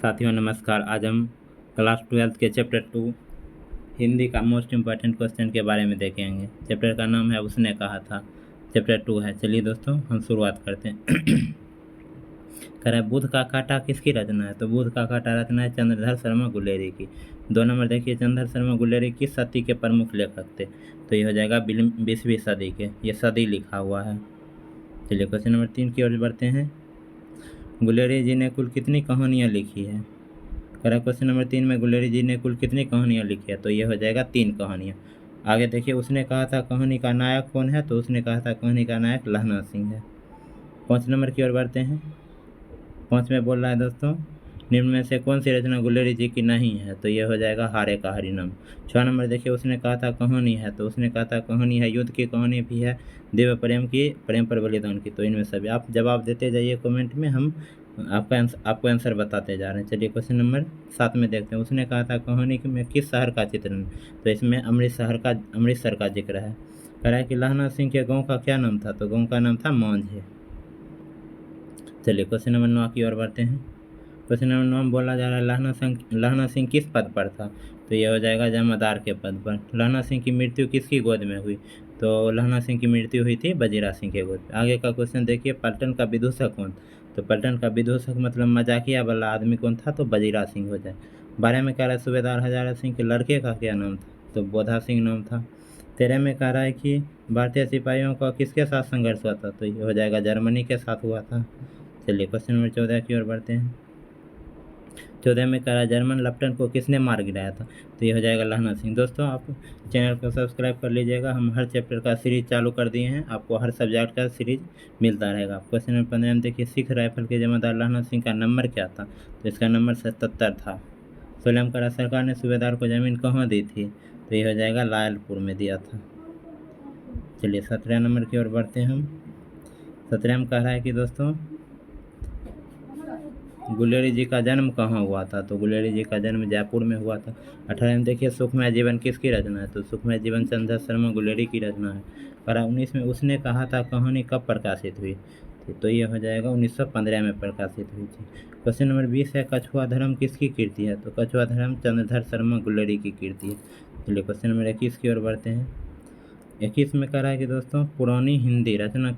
साथियों नमस्कार। आज हम क्लास 12 के चैप्टर 2 हिंदी का मोस्ट इम्पॉर्टेंट क्वेश्चन के बारे में देखेंगे। चैप्टर का नाम है उसने कहा था, चैप्टर 2 है। चलिए दोस्तों हम शुरुआत करते हैं। कह रहा है बुध का कांटा किसकी रचना है? तो बुध का कांटा रचना है चंद्रधर शर्मा गुलेरी की। 2 नंबर देखिए, चंद्रधर शर्मा गुलेरी किस सदी के प्रमुख लेखक थे? तो ये हो जाएगा 20वीं सदी के। ये सदी लिखा हुआ है। चलिए क्वेश्चन नंबर 3 की ओर बढ़ते हैं। गुलेरी जी ने कुल कितनी कहानियाँ लिखी है? करा क्वेश्चन नंबर 3 में गुलेरी जी ने कुल कितनी कहानियाँ लिखी है? तो ये हो जाएगा 3 कहानियाँ। आगे देखिए, उसने कहा था कहानी का नायक कौन है? तो उसने कहा था कहानी का नायक लहना सिंह है। 5 नंबर की ओर बढ़ते हैं। 5 में बोल रहा है दोस्तों, निम्न में से कौन सी रचना गुलेरी जी की नहीं है? तो ये हो जाएगा हारे का हरिनाम। 6 नंबर देखिए, उसने कहा था कहानी है। तो उसने कहा था कहानी है, युद्ध की कहानी भी है, दिव्य प्रेम की, प्रेम पर बलिदान की। तो इनमें सभी आप जवाब देते जाइए कमेंट में, हम आपको आंसर बताते जा रहे हैं। चलिए क्वेश्चन नंबर 7 में देखते हैं। उसने कहा था कहानी में किस शहर का चित्रण? तो इसमें अमृतसर का जिक्र है। कह रहा है कि लहना सिंह के गांव का क्या नाम था? तो गांव का नाम था मांझे। चलिए क्वेश्चन नंबर 9 की ओर बढ़ते हैं। क्वेश्चन नंबर 9 में बोला जा रहा है लहना सिंह किस पद पर था? तो यह हो जाएगा जमादार के पद पर। लहना सिंह की मृत्यु किसकी गोद में हुई? तो लहना सिंह की मृत्यु हुई थी वजीरा सिंह के गोद में। आगे का क्वेश्चन देखिए, पलटन का विदूषक कौन? तो पलटन का विदूषक मतलब मजाकिया वाला आदमी कौन था? तो वजीरा सिंह हो जाए। 12 में कह रहा है सूबेदार हजारा सिंह के लड़के का क्या नाम था? तो बोधा सिंह नाम था। 13 में कह रहा है कि भारतीय सिपाहियों का किसके साथ संघर्ष हुआ था? तो ये हो जाएगा जर्मनी के साथ हुआ था। चलिए क्वेश्चन नंबर 14 की ओर बढ़ते हैं। 14 में कह रहा है जर्मन लेफ्टिनेंट को किसने मार गिराया था? तो ये हो जाएगा लहना सिंह। दोस्तों आप चैनल को सब्सक्राइब कर लीजिएगा, हम हर चैप्टर का सीरीज चालू कर दिए हैं, आपको हर सब्जेक्ट का सीरीज मिलता रहेगा। क्वेश्चन नंबर 15 में देखिए, सिख राइफल के जमादार लहना सिंह का नंबर क्या था? तो इसका नंबर 77 था। 16 में कह रहा सरकार ने सूबेदार को ज़मीन कहाँ दी थी? तो ये हो जाएगा लायलपुर में दिया था। चलिए 17 नंबर की ओर बढ़ते हैं हम। 17 में कह रहा है कि दोस्तों गुलेरी जी का जन्म कहाँ हुआ था? तो गुलेरी जी का जन्म जयपुर में हुआ था। 18 में देखिए, सुखमय जीवन किसकी रचना है? तो सुखमय जीवन चंद्र शर्मा गुलेरी की रचना है। और 19 में उसने कहा था कहानी कब प्रकाशित हुई थी? तो ये हो जाएगा 1915 में प्रकाशित हुई थी। क्वेश्चन नंबर 20 है, कछुआ धर्म किसकी कीर्ति है? तो कछुआ धर्म चंद्रधर शर्मा गुलेरी की कीर्ति है। चलिए क्वेश्चन नंबर 21 की ओर बढ़ते हैं। 21 में कह रहा है कि दोस्तों पुरानी हिंदी रचना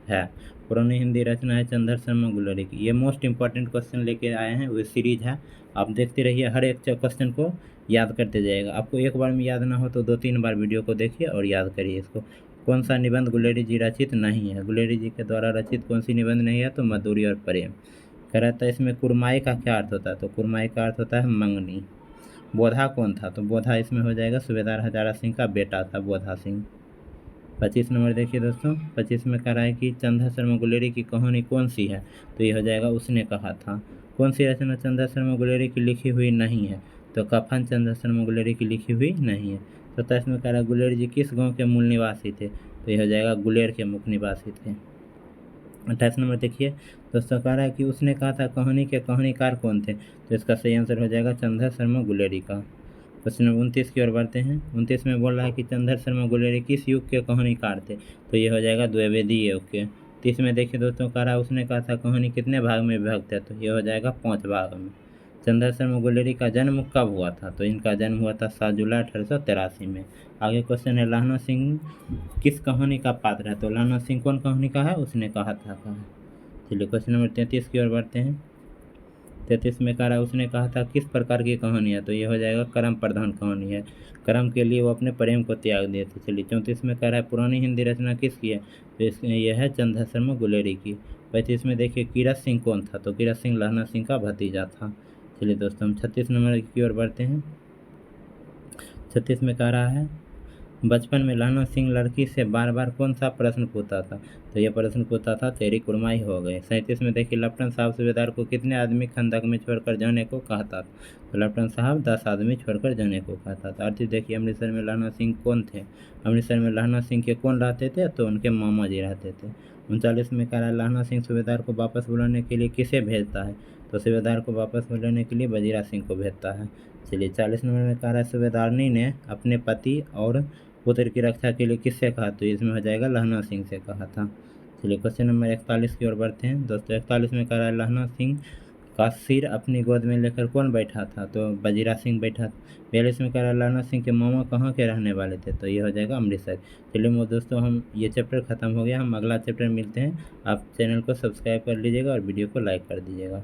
है। पुरानी हिंदी रचना है चंद्र शर्मा गुलेरी की। ये मोस्ट इंपॉर्टेंट क्वेश्चन लेके आए हैं, वो सीरीज है, आप देखते रहिए, हर एक क्वेश्चन को याद करते जाइएगा। आपको एक बार में याद ना हो तो 2-3 बार वीडियो को देखिए और याद करिए इसको। कौन सा निबंध गुलेरी जी रचित नहीं है? गुलेरी जी के द्वारा रचित कौन सी निबंध नहीं है? तो मधुरी और प्रेम। कह रहा था इसमें कुरमाई का क्या अर्थ होता है? तो कुरमाई का अर्थ होता है मंगनी। बोधा कौन था? तो बोधा इसमें हो जाएगा सूबेदार हजारा सिंह का बेटा था बोधा सिंह। 25 नंबर देखिए दोस्तों, 25 में कह रहा है कि चंद्र शर्मा गुलेरी की कहानी कौन सी है? तो ये हो जाएगा उसने कहा था। कौन सी रचना चंद्र शर्मा गुलेरी की लिखी हुई नहीं है? तो कफन चंद्र शर्मा गुलेरी की लिखी हुई नहीं है। 27 में कह रहा है गुलेरी जी किस गांव के मूल निवासी थे? तो ये हो जाएगा गुलेर के मुख्य निवासी थे। 28 नंबर देखिए दोस्तों, कह रहा है कि उसने कहा था कहानी के कहानीकार कौन थे? तो इसका सही आंसर हो जाएगा चंद्र शर्मा गुलेरी का। क्वेश्चन नंबर 29 की ओर बढ़ते हैं। 29 में बोल रहा है कि चंद्र शर्मा गुलेरी किस युग के कहानीकार थे? तो ये हो जाएगा द्विवेदी युग के। 30 में देखिए दोस्तों, कह रहा है उसने कहा था कहानी कितने भाग में विभक्त है? तो ये हो जाएगा 5 भाग में। चंद्र शर्मा गुलेरी का जन्म कब हुआ था? तो इनका जन्म हुआ था 7 जुलाई 1883 में। आगे क्वेश्चन है, लहना सिंह किस कहानी का पात्र है? तो लहना सिंह कौन कहानी का है? उसने कहा था का है। चलिए क्वेश्चन नंबर 33 की ओर बढ़ते हैं। 33 में कह रहा है उसने कहा था किस प्रकार की कहानी है? तो ये हो जाएगा कर्म प्रधान कहानी है। कर्म के लिए वो अपने प्रेम को त्याग दिए थे। चलिए 34 में कह रहा है पुरानी हिंदी रचना किसकी है? तो इसमें यह है चंद्र शर्मा गुलेरी की। 35 में देखिए कीरत सिंह कौन था? तो कीरत सिंह लहना सिंह का भतीजा था। चलिए दोस्तों हम 36 नंबर की ओर बढ़ते हैं। 36 में कह रहा है बचपन में लहना सिंह लड़की से बार बार कौन सा प्रश्न पूछता था? तो यह प्रश्न पूछता था तेरी कुरमाई हो गई। 37 में देखिए लेफ्टिनेंट साहब सूबेदार को कितने आदमी खंदक में छोड़कर जाने को कहता था? तो लेफ्टिनेंट साहब 10 आदमी छोड़कर जाने को कहता था। अर्थात देखिए अमृतसर में लहना सिंह कौन थे? अमृतसर में लहना सिंह के कौन रहते थे? तो उनके मामा जी रहते थे। 39 में कह रहा है लहना सिंह सूबेदार को वापस बुलाने के लिए किसे भेजता है? तो सूबेदार को वापस बुलाने के लिए वजीरा सिंह को भेजता है। चलिए 40 नंबर में कह रहा है सूबेदारनी ने अपने पति और पुत्र की रक्षा के लिए किससे कहा? तो इसमें हो जाएगा लहना सिंह से कहा था। चलिए क्वेश्चन नंबर 41 की ओर बढ़ते हैं। दोस्तों 41 में कह रहा है लहना सिंह का सिर अपनी गोद में लेकर कौन बैठा था, तो बजीरा सिंह बैठा था। 42 में कह रहा लाना सिंह के मामा कहाँ के रहने वाले थे, तो ये हो जाएगा अमृतसर। चलिए मोर दोस्तों, हम ये चैप्टर ख़त्म हो गया, हम अगला चैप्टर मिलते हैं। आप चैनल को सब्सक्राइब कर लीजिएगा और वीडियो को लाइक कर दीजिएगा।